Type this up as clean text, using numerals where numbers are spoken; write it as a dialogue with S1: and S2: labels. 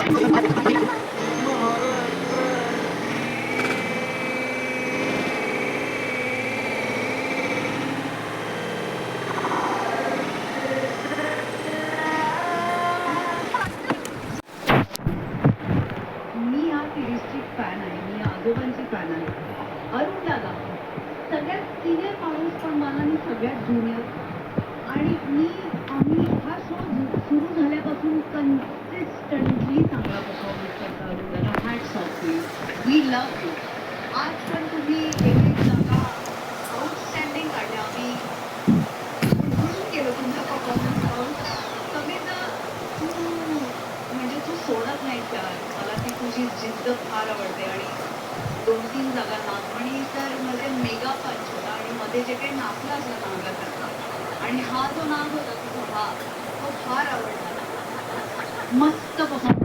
S1: मी या सिरीजची फॅन आहे, मी आजोबांची फॅन आहे. अरुण दादा सगळ्यात सिनियर माणूस, पण मला मी सगळ्यात ज्युनियर. आणि आम्ही हा शो सुरू झाल्यापासून कन्सिस्टंटली चांगला परफॉर्मन्स करता अरुण दादा. Hats off you, we love you. आज पण तुम्ही एक जागा आउटस्टँडिंग काढल्या. आम्ही उधळून गेलो तुमचा परफॉर्मन्स पाहून. कविता, तू म्हणजे तू सोडत नाहीस यार. मला ती तुझी जिद्द फार आवडते. आणि 2-3 जागा नागमणी तर म्हणजे मेगा पंच होता. आणि मध्ये जे काही नाचला असं नागासारखा, आणि हा जो नाग होता तुझा, हा तो फार आवडला. मस्त परफॉर्मन्स.